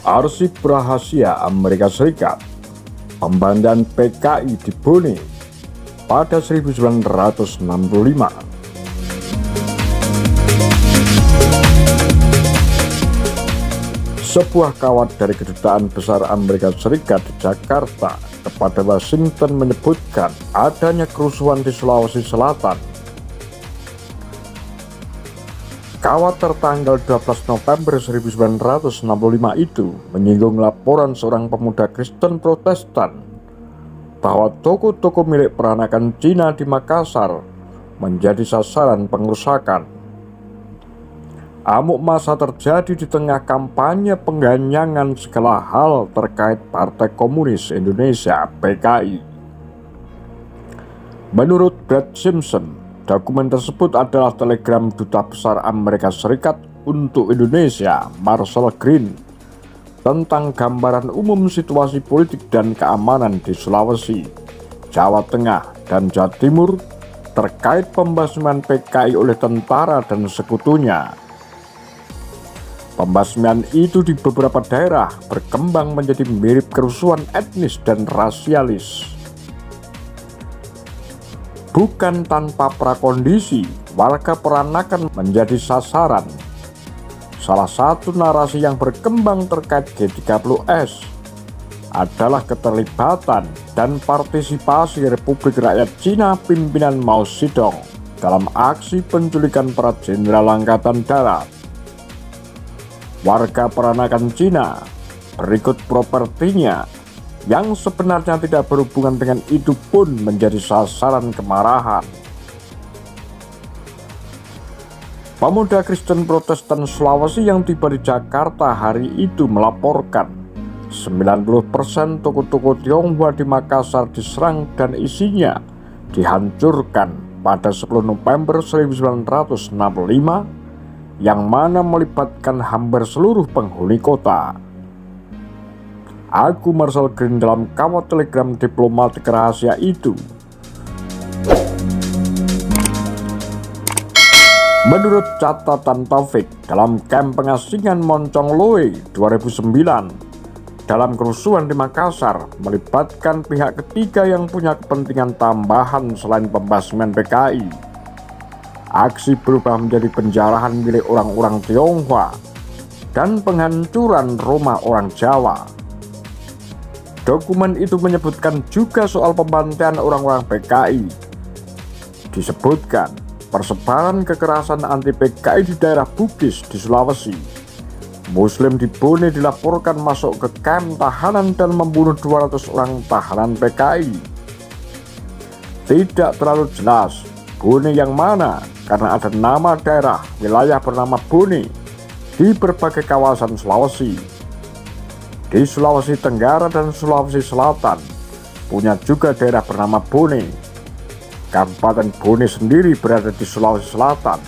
Arsip rahasia Amerika Serikat, pembantaian PKI di Bone pada 1965. Sebuah kawat dari Kedutaan Besar Amerika Serikat di Jakarta kepada Washington menyebutkan adanya kerusuhan di Sulawesi Selatan. Kawat tertanggal 12 November 1965 itu menyinggung laporan seorang pemuda Kristen Protestan bahwa toko-toko milik peranakan Cina di Makassar menjadi sasaran pengerusakan. Amuk massa terjadi di tengah kampanye pengganyangan segala hal terkait Partai Komunis Indonesia (PKI). Menurut Brad Simpson, dokumen tersebut adalah telegram Duta Besar Amerika Serikat untuk Indonesia, Marshall Green, tentang gambaran umum situasi politik dan keamanan di Sulawesi, Jawa Tengah, dan Jawa Timur terkait pembasmian PKI oleh tentara dan sekutunya. Pembasmian itu di beberapa daerah berkembang menjadi mirip kerusuhan etnis dan rasialis. Bukan tanpa prakondisi, warga peranakan menjadi sasaran. Salah satu narasi yang berkembang terkait G30S adalah keterlibatan dan partisipasi Republik Rakyat Cina pimpinan Mao Zedong dalam aksi penculikan para jenderal Angkatan Darat. Warga peranakan Cina berikut propertinya yang sebenarnya tidak berhubungan dengan itu pun menjadi sasaran kemarahan. Pemuda Kristen Protestan Sulawesi yang tiba di Jakarta hari itu melaporkan 90% toko-toko Tionghoa di Makassar diserang dan isinya dihancurkan pada 10 November 1965 yang mana melibatkan hampir seluruh penghuni kota. Aku Marshall Green dalam kawat telegram diplomatik rahasia itu. Menurut catatan Taufik dalam kamp pengasingan Moncong Loe 2009, dalam kerusuhan di Makassar melibatkan pihak ketiga yang punya kepentingan tambahan selain pembasmian PKI. Aksi berubah menjadi penjarahan milik orang-orang Tionghoa dan penghancuran rumah orang Jawa. Dokumen itu menyebutkan juga soal pembantaian orang-orang PKI. Disebutkan persebaran kekerasan anti-PKI di daerah Bugis di Sulawesi. Muslim di Bone dilaporkan masuk ke kamp tahanan dan membunuh 200 orang tahanan PKI. Tidak terlalu jelas Bone yang mana, karena ada nama daerah wilayah bernama Bone di berbagai kawasan Sulawesi. Di Sulawesi Tenggara dan Sulawesi Selatan punya juga daerah bernama Bone. Kabupaten Bone sendiri berada di Sulawesi Selatan.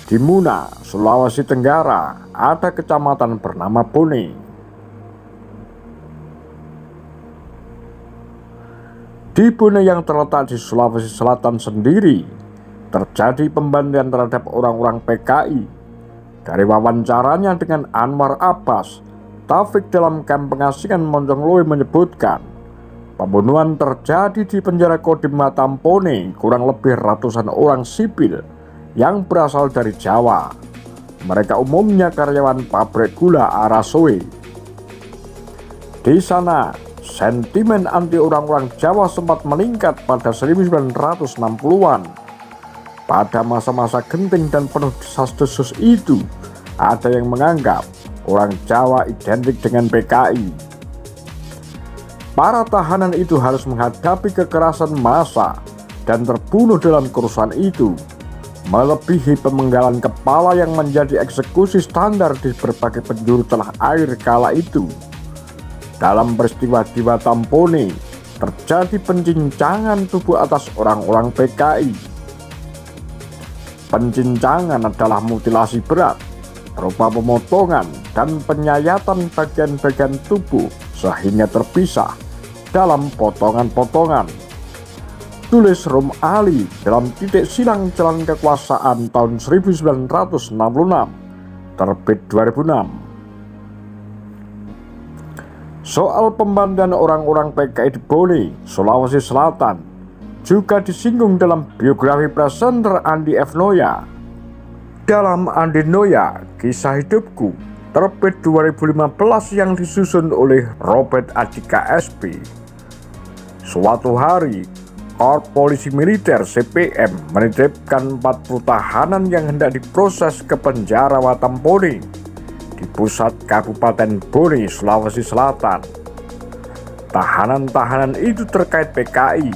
Di Muna, Sulawesi Tenggara, ada kecamatan bernama Bone. Di Bone yang terletak di Sulawesi Selatan sendiri, terjadi pembantaian terhadap orang-orang PKI. Dari wawancaranya dengan Anwar Abbas, Taufik dalam kamp pengasingan Moncong Loe menyebutkan pembunuhan terjadi di penjara Kodim Matampone, kurang lebih ratusan orang sipil yang berasal dari Jawa. Mereka umumnya karyawan pabrik gula Arasoe. Di sana, sentimen anti orang-orang Jawa sempat meningkat pada 1960-an. Pada masa-masa genting dan penuh desas-desus itu, ada yang menganggap orang Jawa identik dengan PKI. Para tahanan itu harus menghadapi kekerasan massa dan terbunuh dalam kerusuhan itu, melebihi pemenggalan kepala yang menjadi eksekusi standar di berbagai penjuru tanah air kala itu. Dalam peristiwa di Matampone, terjadi pencincangan tubuh atas orang-orang PKI. Pencincangan adalah mutilasi berat, berupa pemotongan dan penyayatan bagian-bagian tubuh sehingga terpisah dalam potongan-potongan. Tulis Rum Ali dalam Titik Silang Jalan Kekuasaan tahun 1966, terbit 2006. Soal pembantaian orang-orang PKI di Bone, Sulawesi Selatan juga disinggung dalam biografi presenter Andi F. Noya. Dalam Andi Noya, Kisah Hidupku, terbit 2015 yang disusun oleh Robert Adhika SP. Suatu hari, Korps Polisi Militer CPM menitipkan 40 tahanan yang hendak diproses ke penjara Watampone di pusat Kabupaten Bone, Sulawesi Selatan. Tahanan-tahanan itu terkait PKI.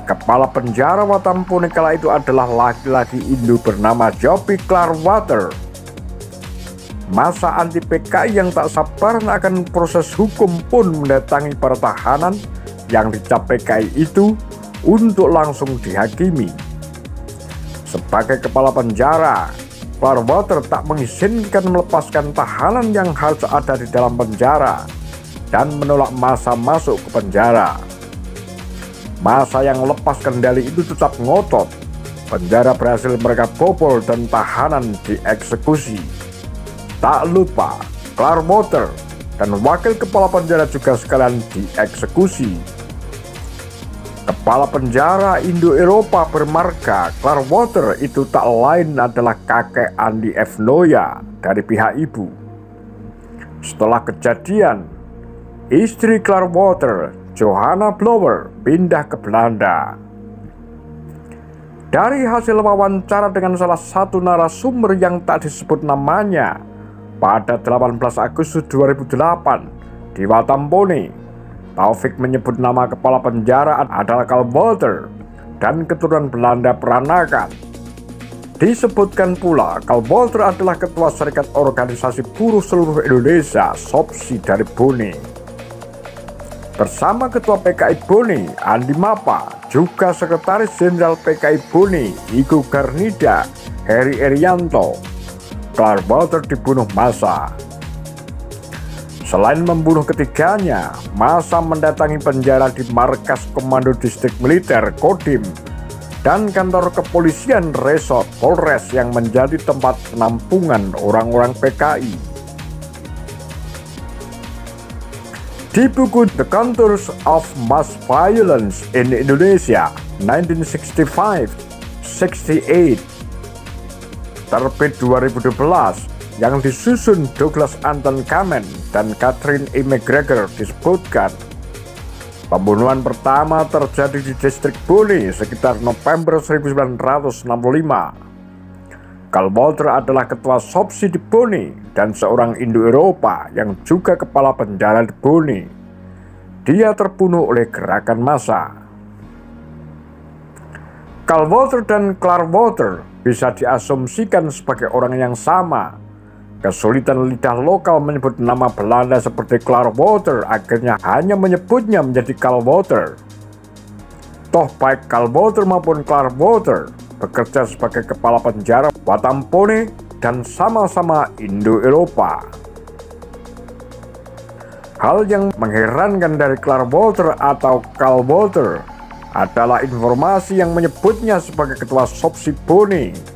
Kepala penjara Watampone kala itu adalah laki-laki Indo bernama Joppy Clarwater. Masa anti PKI yang tak sabaran akan proses hukum pun mendatangi para tahanan yang dicap PKI itu untuk langsung dihakimi. Sebagai kepala penjara, Clarwater tak mengizinkan melepaskan tahanan yang harus ada di dalam penjara dan menolak massa masuk ke penjara. Massa yang lepas kendali itu tetap ngotot. Penjara berhasil mereka bobol dan tahanan dieksekusi. Tak lupa, Clarwater dan wakil kepala penjara juga sekalian dieksekusi. Kepala penjara Indo-Eropa bermarga Clarwater itu tak lain adalah kakek Andi F. Noya dari pihak ibu. Setelah kejadian, istri Clarwater, Johanna Blower, pindah ke Belanda. Dari hasil wawancara dengan salah satu narasumber yang tak disebut namanya pada 18 Agustus 2008 di Watampone, Taufik menyebut nama kepala penjara adalah Clarwater dan keturunan Belanda peranakan. Disebutkan pula Clarwater adalah ketua Serikat Organisasi Buruh Seluruh Indonesia (SOPSI) dari Bone. Bersama ketua PKI Bone, Andi Mapa, juga sekretaris jenderal PKI Bone, Igo Garnida, Heri Erianto, Clarwater dibunuh massa. Selain membunuh ketiganya, massa mendatangi penjara di markas Komando Distrik Militer Kodim dan kantor kepolisian Resort Polres yang menjadi tempat penampungan orang-orang PKI. Di buku The Contours of Mass Violence in Indonesia 1965-68 terbit 2012 yang disusun Douglas Anton Kamen dan Catherine E. McGregor disebutkan pembunuhan pertama terjadi di distrik Bone sekitar November 1965. Clarwater adalah ketua SOPSI di Bone dan seorang Indo-Eropa yang juga kepala penjara di Bone. Dia terbunuh oleh gerakan massa. Clarwater dan Clarwater bisa diasumsikan sebagai orang yang sama. Kesulitan lidah lokal menyebut nama Belanda seperti Clarwater akhirnya hanya menyebutnya menjadi Clarwater. Toh baik Clarwater maupun Clarwater bekerja sebagai kepala penjara Watampone dan sama-sama Indo-Eropa. Hal yang mengherankan dari Clarwater atau Clarwater adalah informasi yang menyebutnya sebagai ketua SOPSI Bone.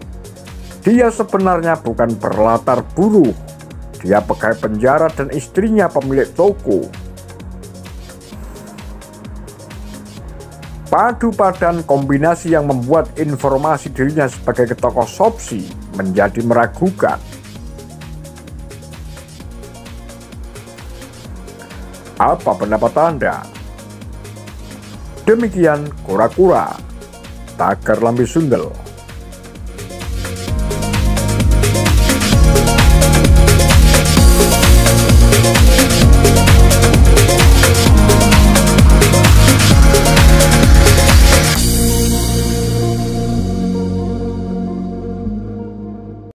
Dia sebenarnya bukan berlatar buruh. Dia pegawai penjara dan istrinya pemilik toko. Padu padan kombinasi yang membuat informasi dirinya sebagai tokoh SOPSI menjadi meragukan. Apa pendapat Anda? Demikian Kura-Kura, Tagar Lambe Sundel.